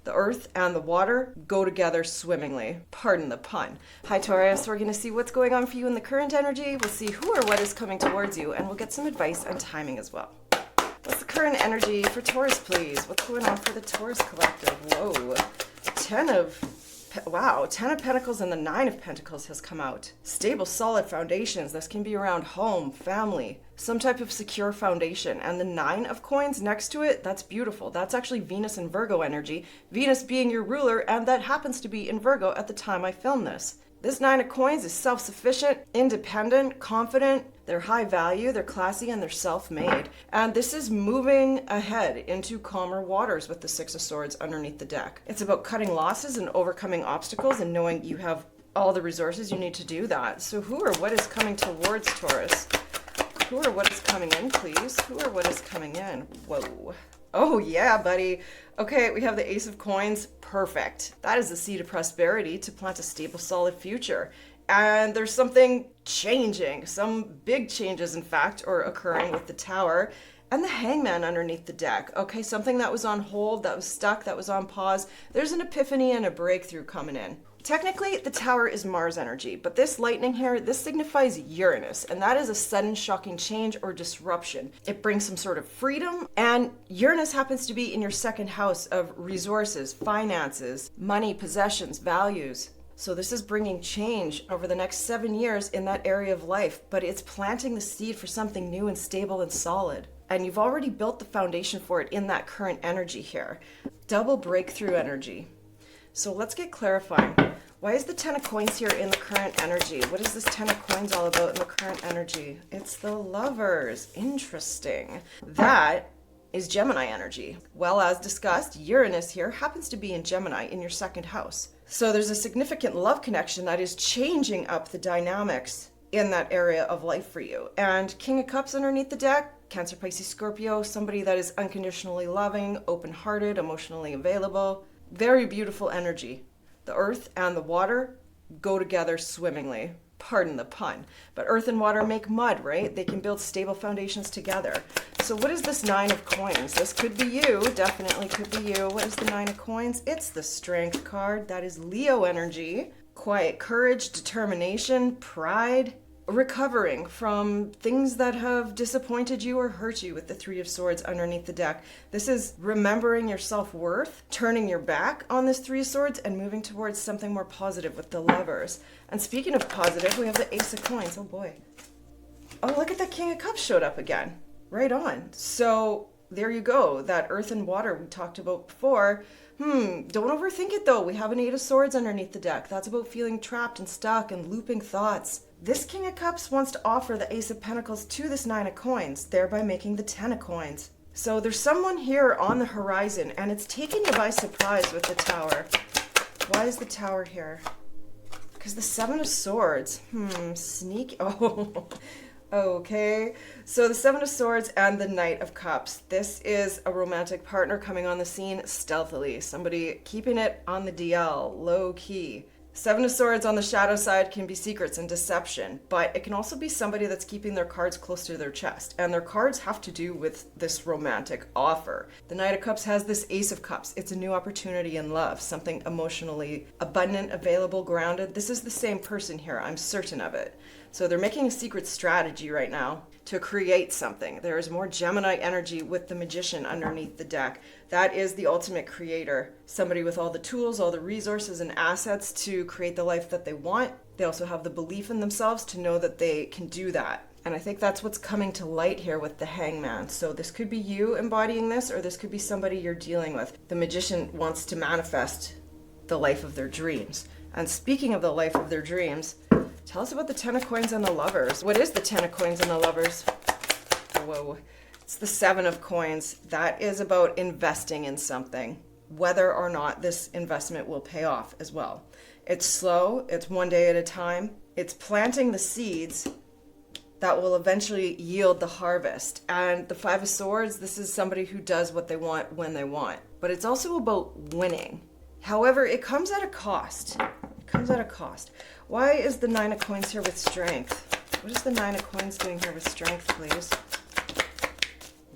The earth and the water go together swimmingly. Pardon the pun. Hi Taurus, we're going to see what's going on for you in the current energy. We'll see who or what is coming towards you, and we'll get some advice on timing as well. What's the current energy for Taurus, please? What's going on for the Taurus collective? Whoa. Ten of Pentacles and the Nine of Pentacles has come out. Stable, solid foundations. This can be around home, family, some type of secure foundation. And the Nine of Coins next to it, that's beautiful. That's actually Venus and Virgo energy. Venus being your ruler, and that happens to be in Virgo at the time I film this. This Nine of Coins is self-sufficient, independent, confident. They're high value, they're classy, and they're self-made. And this is moving ahead into calmer waters with the Six of Swords underneath the deck. It's about cutting losses and overcoming obstacles and knowing you have all the resources you need to do that. So who or what is coming towards Taurus? Who or what is coming in, please? Who or what is coming in? Whoa. Oh yeah, buddy. Okay, we have the Ace of Coins. Perfect. That is the seed of prosperity to plant a stable, solid future. And there's something changing, some big changes, in fact, are occurring with the Tower and the Hangman underneath the deck. Okay, something that was on hold, that was stuck, that was on pause. There's an epiphany and a breakthrough coming in. Technically, the Tower is Mars energy, but this lightning here, this signifies Uranus, and that is a sudden, shocking change or disruption. It brings some sort of freedom, and Uranus happens to be in your second house of resources, finances, money, possessions, values. So this is bringing change over the next 7 years in that area of life, but it's planting the seed for something new and stable and solid. And you've already built the foundation for it in that current energy here. Double breakthrough energy. So let's get clarifying. Why is the Ten of Coins here in the current energy? What is this Ten of Coins all about in the current energy? It's the Lovers. Interesting. That is Gemini energy. Well, as discussed, Uranus here happens to be in Gemini in your second house. So there's a significant love connection that is changing up the dynamics in that area of life for you. And King of Cups underneath the deck, Cancer, Pisces, Scorpio, somebody that is unconditionally loving, open-hearted, emotionally available. Very beautiful energy. The earth and the water go together swimmingly. Pardon the pun. But earth and water make mud, right? They can build stable foundations together. So what is this Nine of Coins? This could be you. Definitely could be you. What is the Nine of Coins? It's the Strength card. That is Leo energy. Quiet courage, determination, pride. Recovering from things that have disappointed you or hurt you with the Three of Swords underneath the deck. This is remembering your self-worth, turning your back on this Three of Swords, and moving towards something more positive with the Lovers. And speaking of positive, we have the Ace of Coins. Oh boy. Oh, look at that King of Cups showed up again. Right on. So there you go. That earth and water we talked about before. Don't overthink it though. We have an Eight of Swords underneath the deck. That's about feeling trapped and stuck and looping thoughts. This King of Cups wants to offer the Ace of Pentacles to this Nine of Coins, thereby making the Ten of Coins. So there's someone here on the horizon, and it's taking you by surprise with the Tower. Why is the Tower here? Because the Seven of Swords. Sneaky. Oh, okay. So the Seven of Swords and the Knight of Cups. This is a romantic partner coming on the scene stealthily. Somebody keeping it on the DL, low key. Seven of Swords on the shadow side can be secrets and deception, but it can also be somebody that's keeping their cards close to their chest, and their cards have to do with this romantic offer. The Knight of Cups has this Ace of Cups. It's a new opportunity in love, something emotionally abundant, available, grounded. This is the same person here, I'm certain of it. So they're making a secret strategy right now to create something. There is more Gemini energy with the Magician underneath the deck. That is the ultimate creator. Somebody with all the tools, all the resources and assets to create the life that they want. They also have the belief in themselves to know that they can do that. And I think that's what's coming to light here with the Hangman. So this could be you embodying this, or this could be somebody you're dealing with. The Magician wants to manifest the life of their dreams. And speaking of the life of their dreams, tell us about the Ten of Coins and the Lovers. What is the Ten of Coins and the Lovers? Whoa. It's the Seven of Coins. That is about investing in something, whether or not this investment will pay off as well. It's slow. It's one day at a time. It's planting the seeds that will eventually yield the harvest. And the Five of Swords, this is somebody who does what they want when they want. But it's also about winning. However, it comes at a cost. It comes at a cost. Why is the Nine of Coins here with strength? What is the Nine of Coins doing here with strength, please?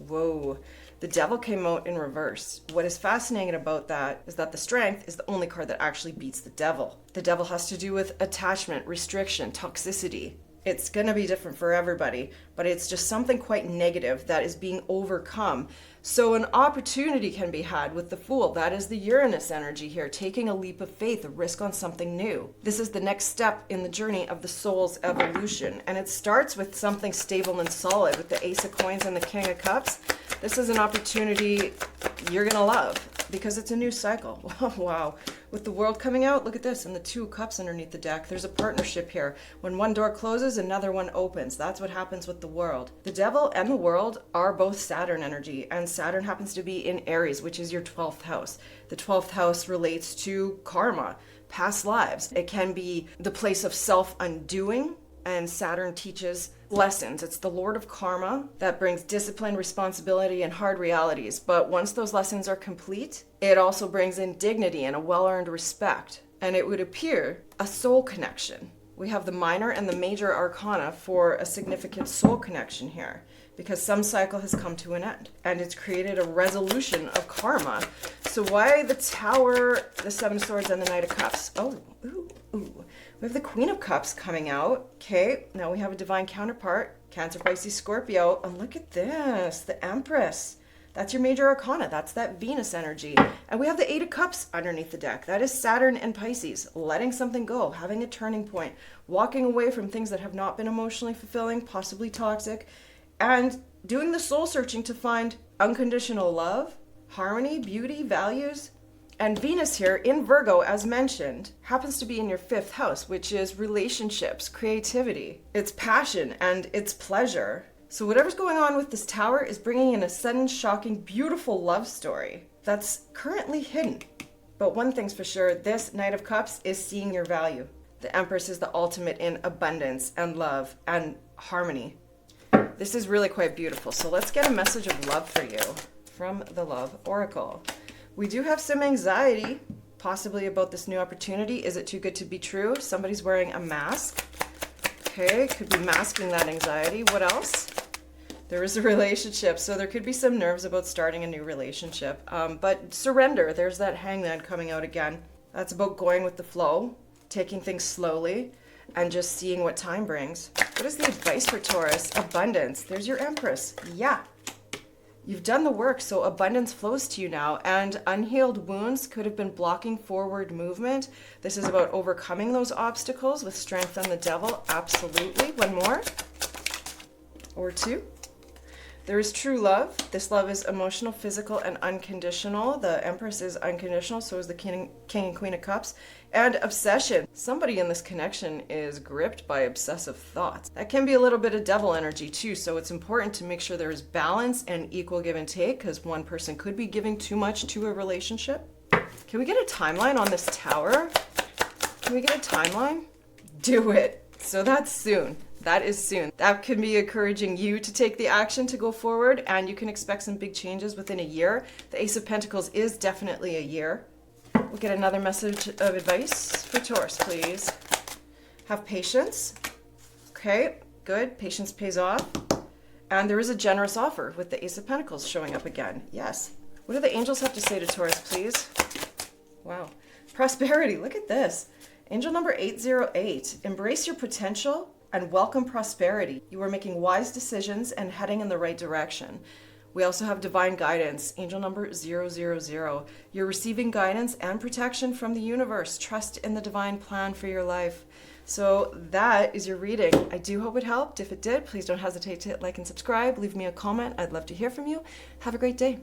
Whoa. The Devil came out in reverse. What is fascinating about that is that the Strength is the only card that actually beats the Devil. The Devil has to do with attachment, restriction, toxicity. It's going to be different for everybody, but it's just something quite negative that is being overcome. So an opportunity can be had with the Fool. That is the Uranus energy here, taking a leap of faith, a risk on something new. This is the next step in the journey of the soul's evolution. And it starts with something stable and solid with the Ace of Coins and the King of Cups. This is an opportunity you're going to love because it's a new cycle. Wow. With the World coming out, look at this, and the Two of Cups underneath the deck. There's a partnership here. When one door closes, another one opens. That's what happens with the World. The Devil and the World are both Saturn energy, and Saturn happens to be in Aries, which is your 12th house. The 12th house relates to karma, past lives. It can be the place of self-undoing, and Saturn teaches lessons. It's the Lord of Karma that brings discipline, responsibility, and hard realities. But once those lessons are complete, it also brings in dignity and a well-earned respect. And it would appear a soul connection. We have the minor and the major arcana for a significant soul connection here, because some cycle has come to an end and it's created a resolution of karma. So why the Tower, the Seven of Swords, and the Knight of Cups? Oh, ooh, ooh. We have the Queen of Cups coming out. Okay, now we have a divine counterpart, Cancer, Pisces, Scorpio. And look at this, the Empress. That's your major arcana. That's that Venus energy. And we have the Eight of Cups underneath the deck. That is Saturn and Pisces, letting something go, having a turning point, walking away from things that have not been emotionally fulfilling, possibly toxic, and doing the soul searching to find unconditional love, harmony, beauty, values. And Venus here in Virgo, as mentioned, happens to be in your 5th house, which is relationships, creativity, it's passion, and it's pleasure. So whatever's going on with this Tower is bringing in a sudden, shocking, beautiful love story that's currently hidden. But one thing's for sure, this Knight of Cups is seeing your value. The Empress is the ultimate in abundance and love and harmony. This is really quite beautiful. So let's get a message of love for you from the Love Oracle. We do have some anxiety, possibly about this new opportunity. Is it too good to be true? Somebody's wearing a mask. Okay, could be masking that anxiety. What else? There is a relationship, so there could be some nerves about starting a new relationship. But surrender, there's that Hangman coming out again. That's about going with the flow, taking things slowly, and just seeing what time brings. What is the advice for Taurus? Abundance. There's your Empress. Yeah. You've done the work, so abundance flows to you now, and unhealed wounds could have been blocking forward movement. This is about overcoming those obstacles with Strength and the Devil. Absolutely. One more. Or two. There is true love. This love is emotional, physical, and unconditional. The Empress is unconditional, so is the King and Queen of Cups. And obsession. Somebody in this connection is gripped by obsessive thoughts. That can be a little bit of devil energy too, so it's important to make sure there is balance and equal give and take, because one person could be giving too much to a relationship. Can we get a timeline on this Tower? Can we get a timeline? Do it. So that's soon. That is soon. That could be encouraging you to take the action to go forward, and you can expect some big changes within a year. The Ace of Pentacles is definitely a year. We'll get another message of advice for Taurus, please. Have patience. Okay, good. Patience pays off. And there is a generous offer with the Ace of Pentacles showing up again. Yes. What do the angels have to say to Taurus, please? Wow. Prosperity. Look at this. Angel number 808. Embrace your potential and welcome prosperity. You are making wise decisions and heading in the right direction. We also have divine guidance, angel number 000. You're receiving guidance and protection from the universe. Trust in the divine plan for your life. So that is your reading. I do hope it helped. If it did, please don't hesitate to hit like and subscribe. Leave me a comment. I'd love to hear from you. Have a great day.